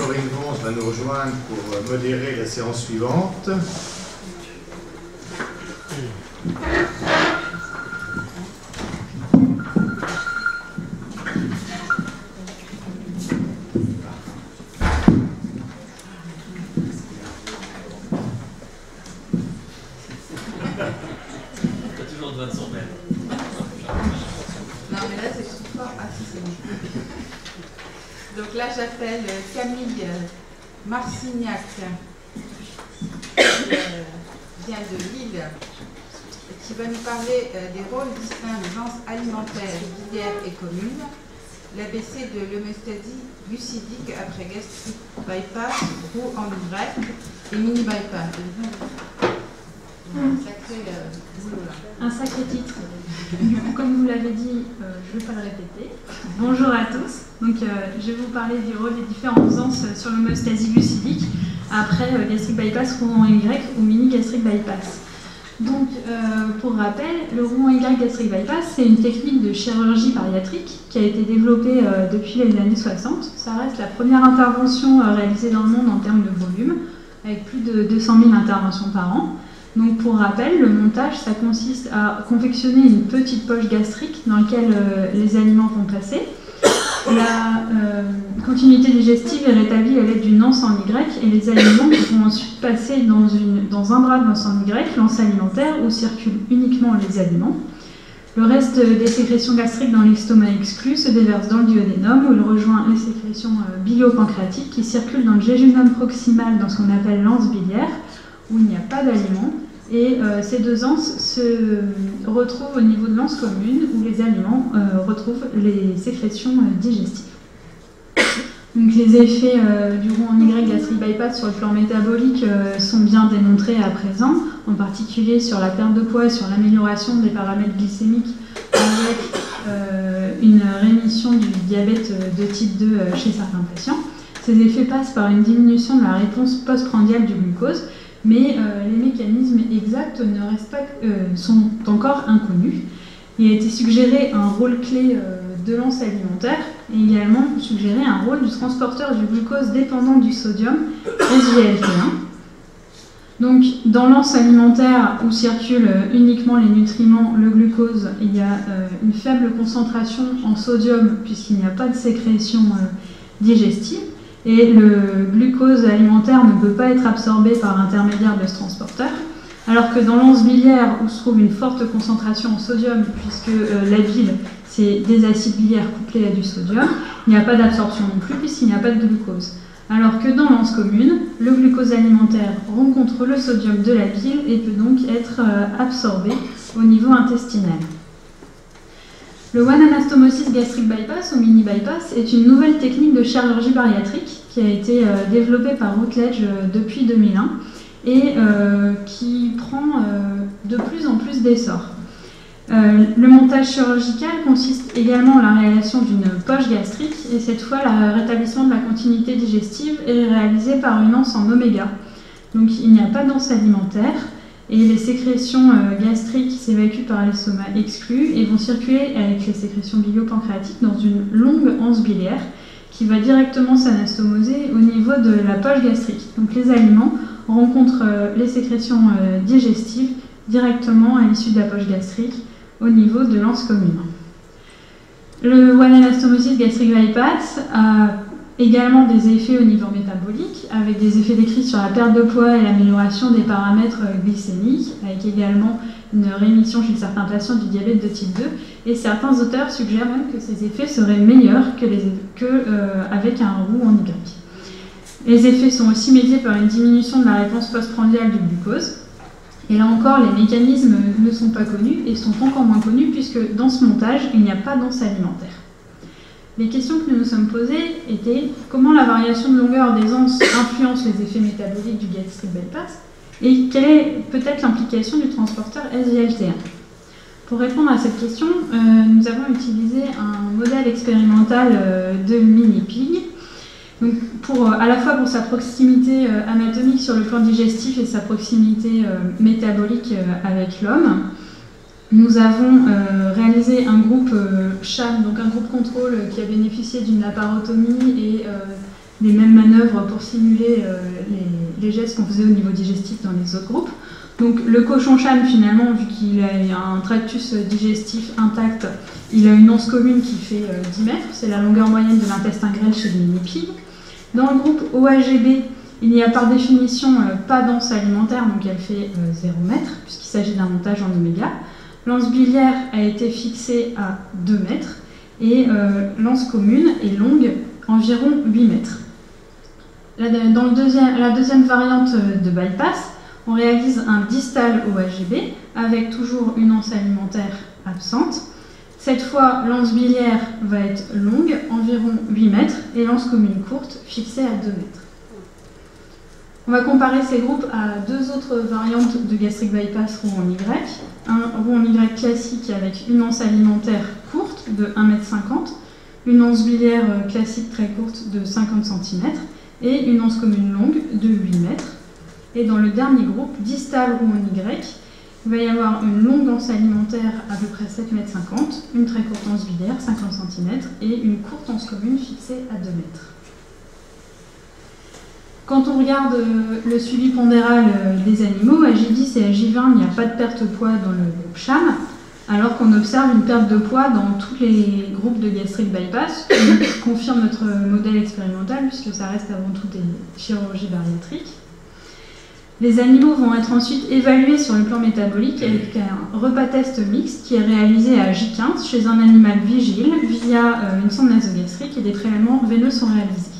Corinne Vance va nous rejoindre pour modérer la séance suivante. Donc là, j'appelle Camille Marcignac, qui vient de Lille, qui va nous parler des rôles distincts des anses alimentaires, biliaires et communes, l'ABC de l'homéostasie glucidique après gastrique bypass, roux en Y et mini bypass. Un sacré boulot là. Un sacré titre. Du coup, comme vous l'avez dit, je ne vais pas le répéter. Bonjour à tous. Donc, je vais vous parler du rôle des différentes anses sur l'homéostasie glucidique après gastric bypass, roux en Y ou mini gastric bypass. Donc, pour rappel, le roux en Y gastric bypass, c'est une technique de chirurgie bariatrique qui a été développée depuis les années 60. Ça reste la première intervention réalisée dans le monde en termes de volume, avec plus de 200 000 interventions par an. Donc pour rappel, le montage, ça consiste à confectionner une petite poche gastrique dans laquelle les aliments vont passer. La continuité digestive est rétablie à l'aide d'une anse en Y et les aliments vont ensuite passer dans un bras d'anse en Y, l'anse alimentaire, où circulent uniquement les aliments. Le reste des sécrétions gastriques dans l'estomac exclu se déverse dans le duodénum où il rejoint les sécrétions bilio-pancréatiques qui circulent dans le jéjunum proximal dans ce qu'on appelle l'anse biliaire, où il n'y a pas d'aliments, et ces deux anses se retrouvent au niveau de l'anse commune, où les aliments retrouvent les sécrétions digestives. Donc les effets du roux en Y gastric bypass sur le plan métabolique sont bien démontrés à présent, en particulier sur la perte de poids et sur l'amélioration des paramètres glycémiques avec une rémission du diabète de type 2 chez certains patients. Ces effets passent par une diminution de la réponse postprandiale du glucose, mais les mécanismes exacts sont encore inconnus. Il a été suggéré un rôle clé de l'anse alimentaire et également suggéré un rôle du transporteur du glucose dépendant du sodium, SGLT1. Donc, dans l'anse alimentaire où circulent uniquement les nutriments, le glucose, il y a une faible concentration en sodium puisqu'il n'y a pas de sécrétion digestive. Et le glucose alimentaire ne peut pas être absorbé par l'intermédiaire de ce transporteur, alors que dans l'anse biliaire, où se trouve une forte concentration en sodium, puisque la bile, c'est des acides biliaires couplés à du sodium, il n'y a pas d'absorption non plus, puisqu'il n'y a pas de glucose. Alors que dans l'anse commune, le glucose alimentaire rencontre le sodium de la bile et peut donc être absorbé au niveau intestinal. Le one anastomosis gastric bypass ou mini bypass est une nouvelle technique de chirurgie bariatrique qui a été développée par Routledge depuis 2001 et qui prend de plus en plus d'essor. Le montage chirurgical consiste également en la réalisation d'une poche gastrique et cette fois le rétablissement de la continuité digestive est réalisé par une anse en oméga. Donc il n'y a pas d'anse alimentaire. Et les sécrétions gastriques s'évacuent par l'estomac exclu et vont circuler avec les sécrétions bilio-pancréatiques dans une longue anse biliaire qui va directement s'anastomoser au niveau de la poche gastrique. Donc les aliments rencontrent les sécrétions digestives directement à l'issue de la poche gastrique au niveau de l'anse commune. Le one anastomosis gastric bypass a également des effets au niveau métabolique, avec des effets décrits sur la perte de poids et l'amélioration des paramètres glycémiques, avec également une rémission chez certains patients du diabète de type 2, et certains auteurs suggèrent même que ces effets seraient meilleurs qu'avec un roux en Y. Les effets sont aussi médiés par une diminution de la réponse postprandiale du glucose, et là encore, les mécanismes ne sont pas connus et sont encore moins connus puisque dans ce montage, il n'y a pas d'anse alimentaire. Les questions que nous nous sommes posées étaient comment la variation de longueur des anses influence les effets métaboliques du gastric bypass et quelle est peut-être l'implication du transporteur SGLT1. Pour répondre à cette question, nous avons utilisé un modèle expérimental de mini-pig, à la fois pour sa proximité anatomique sur le plan digestif et sa proximité métabolique avec l'homme. Nous avons réalisé un groupe CHAM, donc un groupe contrôle qui a bénéficié d'une laparotomie et des mêmes manœuvres œuvre pour simuler les gestes qu'on faisait au niveau digestif dans les autres groupes. Donc le cochon-châne, finalement, vu qu'il a un tractus digestif intact, il a une anse commune qui fait 10 mètres, c'est la longueur moyenne de l'intestin grêle chez le millipede. Dans le groupe OAGB, il n'y a par définition pas d'anse alimentaire, donc elle fait 0 mètre, puisqu'il s'agit d'un montage en oméga. L'anse biliaire a été fixée à 2 mètres, et l'anse commune est longue, environ 8 mètres. Dans la deuxième variante de bypass, on réalise un distal OAGB avec toujours une anse alimentaire absente. Cette fois, l'anse biliaire va être longue, environ 8 mètres, et l'anse commune courte, fixée à 2 mètres. On va comparer ces groupes à deux autres variantes de gastric bypass roux en Y. Un roux en Y classique avec une anse alimentaire courte de 1,50 m, une anse biliaire classique très courte de 50 cm et une anse commune longue de 8 mètres. Et dans le dernier groupe, distal roux en Y, il va y avoir une longue anse alimentaire à peu près 7,50 m, une très courte anse biliaire, 50 cm, et une courte anse commune fixée à 2 mètres. Quand on regarde le suivi pondéral des animaux, à J10 et à J20, il n'y a pas de perte de poids dans le groupe CHAM, alors qu'on observe une perte de poids dans tous les groupes de gastric bypass, qui confirme notre modèle expérimental, puisque ça reste avant tout des chirurgies bariatriques. Les animaux vont être ensuite évalués sur le plan métabolique avec un repas test mixte qui est réalisé à J15 chez un animal vigile via une sonde nasogastrique et des prélèvements veineux sont réalisés.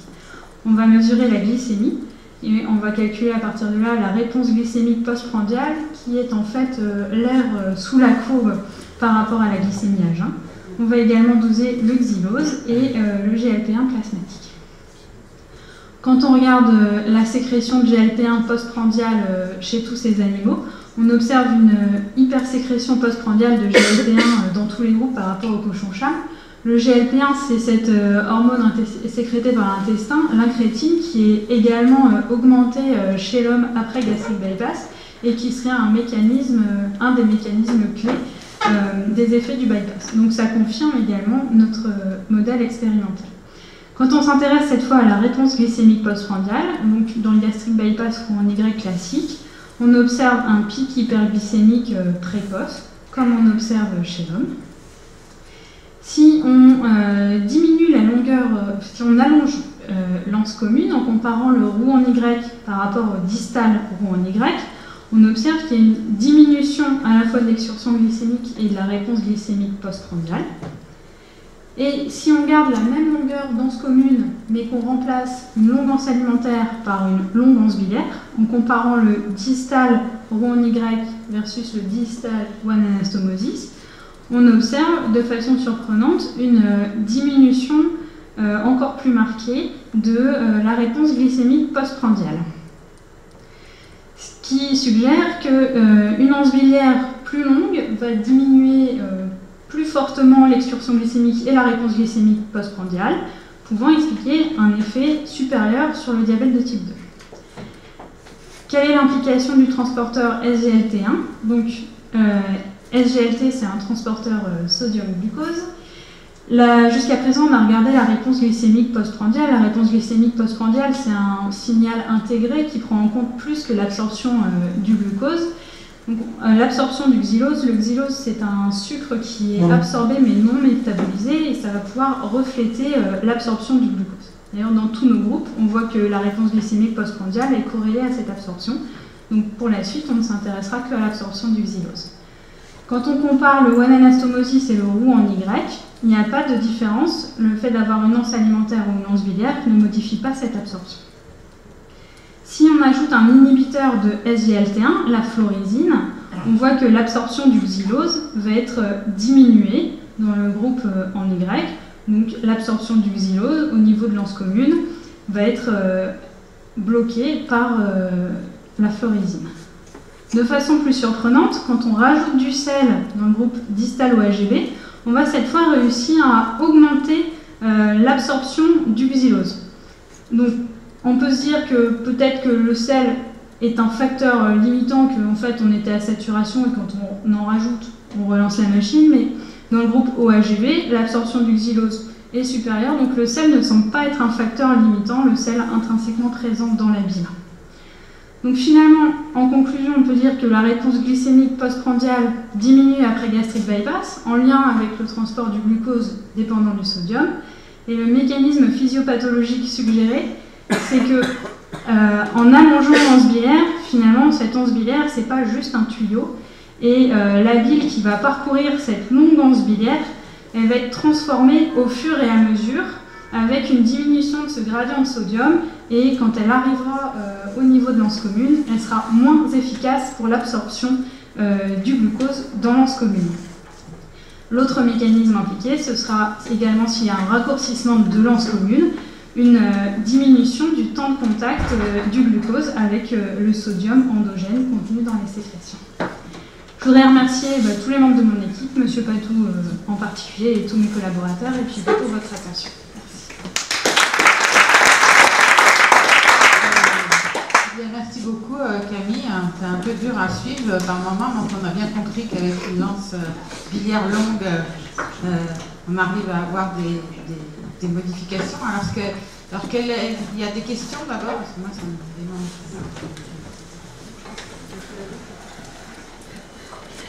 On va mesurer la glycémie et on va calculer à partir de là la réponse glycémique postprandiale qui est en fait l'air sous la courbe par rapport à la glycémie à jeun. On va également doser le xylose et le GLP-1 plasmatique. Quand on regarde la sécrétion de GLP-1 postprandial chez tous ces animaux, on observe une hypersécrétion postprandiale de GLP-1 dans tous les groupes par rapport au cochon-châne. Le GLP-1, c'est cette hormone sécrétée par l'intestin, l'incrétine, qui est également augmentée chez l'homme après gastric bypass et qui serait un des mécanismes clés des effets du bypass. Donc ça confirme également notre modèle expérimental. Quand on s'intéresse cette fois à la réponse glycémique postprandiale, donc dans le gastric bypass ou en Y classique, on observe un pic hyperglycémique précoce, comme on observe chez l'homme. Si on diminue la longueur, si on allonge l'anse commune en comparant le roux en Y par rapport au distal roux en Y, on observe qu'il y a une diminution à la fois de l'excursion glycémique et de la réponse glycémique postprandiale. Et si on garde la même longueur d'anse commune, mais qu'on remplace une longue anse alimentaire par une longue anse biliaire, en comparant le distal roux en Y versus le distal roux en anastomosis, on observe de façon surprenante une diminution encore plus marquée de la réponse glycémique postprandiale. Ce qui suggère qu'une anse biliaire plus longue va diminuer plus fortement l'excursion glycémique et la réponse glycémique postprandiale, pouvant expliquer un effet supérieur sur le diabète de type 2. Quelle est l'implication du transporteur SGLT1 ? Donc, SGLT, c'est un transporteur sodium-glucose. Jusqu'à présent, on a regardé la réponse glycémique postprandiale. La réponse glycémique postprandiale, c'est un signal intégré qui prend en compte plus que l'absorption du glucose. L'absorption du xylose, le xylose c'est un sucre qui est absorbé mais non métabolisé et ça va pouvoir refléter l'absorption du glucose. D'ailleurs dans tous nos groupes, on voit que la réponse glycémique postprandiale est corrélée à cette absorption. Donc pour la suite, on ne s'intéressera que à l'absorption du xylose. Quand on compare le 1-anastomosis et le roux en Y, il n'y a pas de différence. Le fait d'avoir une anse alimentaire ou une anse biliaire ne modifie pas cette absorption. Si on ajoute un inhibiteur de SGLT1, la florizine, on voit que l'absorption du xylose va être diminuée dans le groupe en Y. Donc l'absorption du xylose au niveau de l'anse commune va être bloquée par la florizine. De façon plus surprenante, quand on rajoute du sel dans le groupe distal OAGB, on va cette fois réussir à augmenter l'absorption du xylose. Donc on peut se dire que peut-être que le sel est un facteur limitant, qu'en fait on était à saturation et quand on en rajoute, on relance la machine, mais dans le groupe OAGB, l'absorption du xylose est supérieur. Donc le sel ne semble pas être un facteur limitant, le sel intrinsèquement présent dans la bile. Donc finalement, en conclusion, on peut dire que la réponse glycémique postprandiale diminue après gastric bypass, en lien avec le transport du glucose dépendant du sodium. Et le mécanisme physiopathologique suggéré, c'est que en allongeant l'anse biliaire, finalement, cette anse biliaire, c'est pas juste un tuyau. Et la bile qui va parcourir cette longue anse biliaire, elle va être transformée au fur et à mesure, avec une diminution de ce gradient de sodium, et quand elle arrivera au niveau de l'anse commune, elle sera moins efficace pour l'absorption du glucose dans l'anse commune. L'autre mécanisme impliqué, ce sera également s'il y a un raccourcissement de l'anse commune, une diminution du temps de contact du glucose avec le sodium endogène contenu dans les sécrétions. Je voudrais remercier tous les membres de mon équipe, M. Patou en particulier et tous mes collaborateurs, et puis pour votre attention. Merci beaucoup Camille, c'est un peu dur à suivre par moment, donc on a bien compris qu'avec une lance biliaire longue, on arrive à avoir des modifications. Il y a des questions d'abord, parce que moi ça me démange.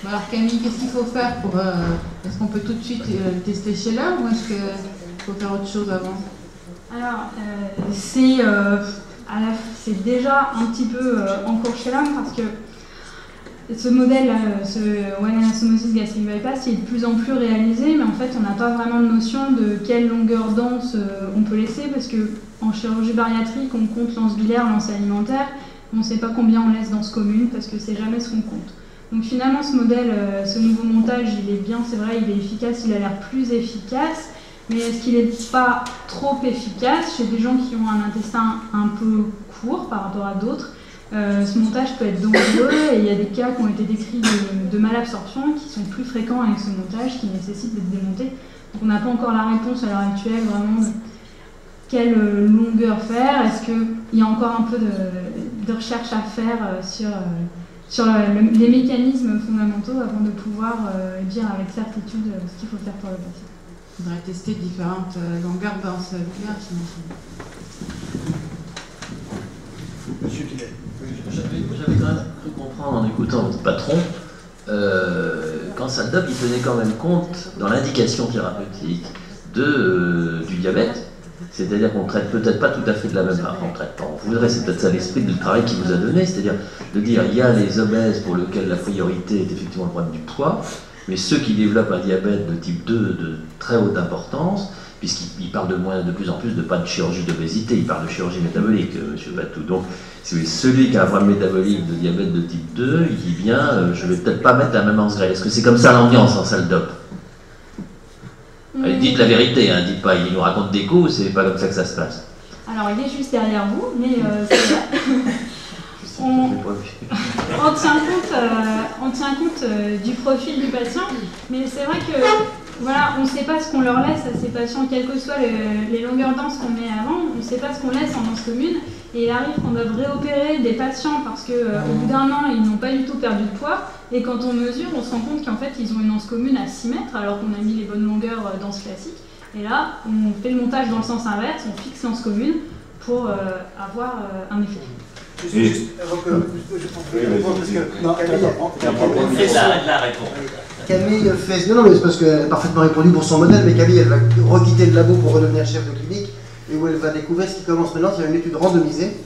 Bon, alors Camille, qu'est-ce qu'il faut faire pour... est-ce qu'on peut tout de suite tester chez l'homme ou est-ce qu'il faut faire autre chose avant? Alors, c'est déjà un petit peu en cours chez l'homme parce que ce modèle, ce one anastomosis gastric bypass, il est de plus en plus réalisé, mais en fait on n'a pas vraiment de notion de quelle longueur d'anse on peut laisser, parce qu'en chirurgie bariatrique on compte l'anse biliaire, l'anse alimentaire, on ne sait pas combien on laisse d'anse commune parce que c'est jamais ce qu'on compte. Donc finalement ce modèle, ce nouveau montage, il est bien, c'est vrai, il est efficace, il a l'air plus efficace, mais est-ce qu'il n'est pas trop efficace chez des gens qui ont un intestin un peu court par rapport à d'autres? Ce montage peut être dangereux et il y a des cas qui ont été décrits de malabsorption qui sont plus fréquents avec ce montage, qui nécessitent d'être démontés. Donc on n'a pas encore la réponse à l'heure actuelle vraiment de quelle longueur faire. Est-ce qu'il y a encore un peu de recherche à faire sur les mécanismes fondamentaux avant de pouvoir dire avec certitude ce qu'il faut faire pour le patient? Il faudrait tester différentes longueurs d'anse biliaire, j'imagine. Monsieur Pillet. J'avais quand même cru comprendre en écoutant votre patron qu'en SALDOP, il tenait quand même compte dans l'indication thérapeutique du diabète. C'est-à-dire qu'on ne traite peut-être pas tout à fait de la même manière. On traite pas, on voudrait, c'est peut-être ça l'esprit du travail qu'il vous a donné, c'est-à-dire de dire il y a les obèses pour lesquels la priorité est effectivement le problème du poids, mais ceux qui développent un diabète de type 2 de très haute importance, puisqu'il parle de plus en plus de pas de chirurgie d'obésité, il parle de chirurgie métabolique, M. Patou. Donc, si celui qui a un problème métabolique de diabète de type 2, il dit bien, je vais peut-être pas mettre la même anse graine. Est-ce que c'est comme ça l'ambiance en SALDOP? Dites la vérité, hein, dites pas, il nous raconte des coups, c'est pas comme ça que ça se passe. Alors, il est juste derrière vous, mais c'est vrai. On tient compte du profil du patient, mais c'est vrai que voilà, on ne sait pas ce qu'on leur laisse à ces patients, quelles que soient les longueurs d'anse qu'on met avant, on ne sait pas ce qu'on laisse en anse commune, et il arrive qu'on doit réopérer des patients parce qu'au bout d'un an, ils n'ont pas du tout perdu de poids, et quand on mesure, on se rend compte qu'en fait, ils ont une anse commune à 6 mètres, alors qu'on a mis les bonnes longueurs d'anse classique, et là, on fait le montage dans le sens inverse, on fixe l'anse commune pour avoir un effet. Camille fait... Non, mais c'est parce qu'elle a parfaitement répondu pour son modèle, mais Camille, elle va requitter le labo pour redevenir chef de clinique, et où elle va découvrir ce qui commence maintenant. Il y a une étude randomisée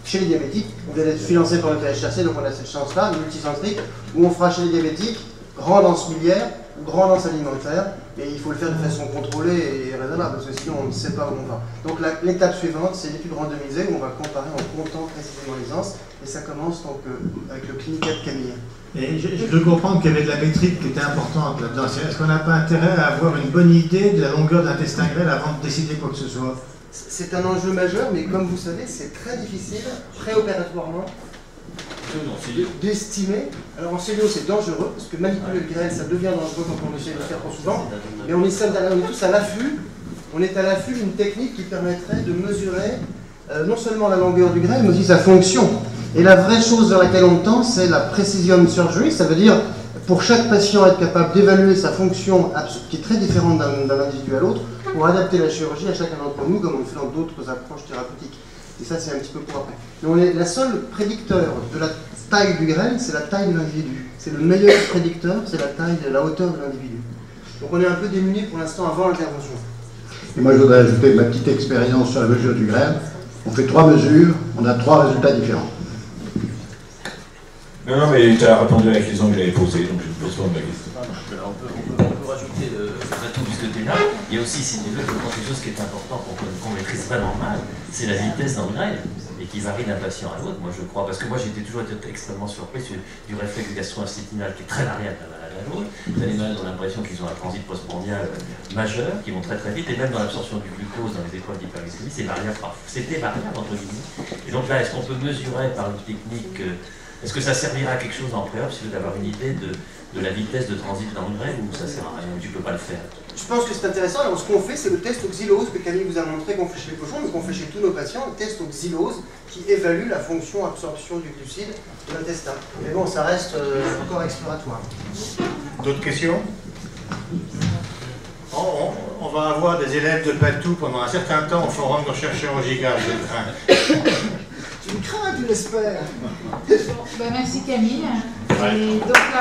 chez les diabétiques. On vient d'être financé par le THRC, donc on a cette chance-là, multicentrique, où on fera chez les diabétiques grande anse biliaire ou grande anse alimentaire, et il faut le faire de façon contrôlée et raisonnable, parce que sinon on ne sait pas où on va. Donc l'étape suivante, c'est l'étude randomisée, où on va comparer en comptant précisément les anses, et ça commence donc avec le clinicat de Camille. Et je peux comprendre qu'il y avait de la métrique qui était importante là-dedans. Est-ce qu'on n'a pas intérêt à avoir une bonne idée de la longueur d'intestin grêle avant de décider quoi que ce soit? C'est un enjeu majeur, mais comme vous savez, c'est très difficile, préopératoirement, d'estimer. Alors en cellule, c'est dangereux, parce que manipuler le grêle, ça devient dangereux quand on essaie de le faire trop souvent. Mais on est tous à l'affût. On est à l'affût d'une technique qui permettrait de mesurer non seulement la longueur du grêle, mais aussi sa fonction. Et la vraie chose vers laquelle on tend, c'est la precision surgery. Ça veut dire, pour chaque patient, être capable d'évaluer sa fonction, qui est très différente d'un individu à l'autre, pour adapter la chirurgie à chacun d'entre nous, comme on le fait dans d'autres approches thérapeutiques. Et ça, c'est un petit peu pour après. Mais la seule prédicteur de la taille du grain, c'est la taille de l'individu. C'est le meilleur prédicteur, c'est la taille de la hauteur de l'individu. Donc on est un peu démunis pour l'instant avant l'intervention. Et moi, je voudrais ajouter ma petite expérience sur la mesure du grain. On fait 3 mesures, on a 3 résultats différents. Non, mais tu as répondu à la question que j'avais posée, donc je ne pose pas ma question. On peut rajouter, tout puisque tu es là, il y a aussi, si tu veux, quelque chose qui est important pour qu'on maîtrise vraiment mal, c'est la vitesse dans le grêle, et qui varie d'un patient à l'autre, moi je crois, parce que moi j'étais toujours extrêmement surpris du réflexe gastro-intestinal qui est très variable d'un malade à l'autre. Les malades ont l'impression qu'ils ont un transit postprandial majeur, qui vont très très vite, et même dans l'absorption du glucose dans les épreuves d'hyperglycémie, c'est variable, c'était variable entre guillemets. Et donc là, est-ce qu'on peut mesurer par une technique, est-ce que ça servira à quelque chose en préop, si vous d'avoir une idée de la vitesse de transit dans le grêle, ou ça sert à rien, tu ne peux pas le faire? Je pense que c'est intéressant. Alors, ce qu'on fait, c'est le test au xylose que Camille vous a montré qu'on fait chez les cochons, mais qu'on fait chez tous nos patients, le test au xylose qui évalue la fonction absorption du glucide de l'intestin. Mais bon, ça reste encore exploratoire. D'autres questions? On va avoir des élèves de Patou pendant un certain temps au forum de recherche chirurgicale, je le crains. Tu me crains, tu l'espères. Bon, merci Camille. Et donc là,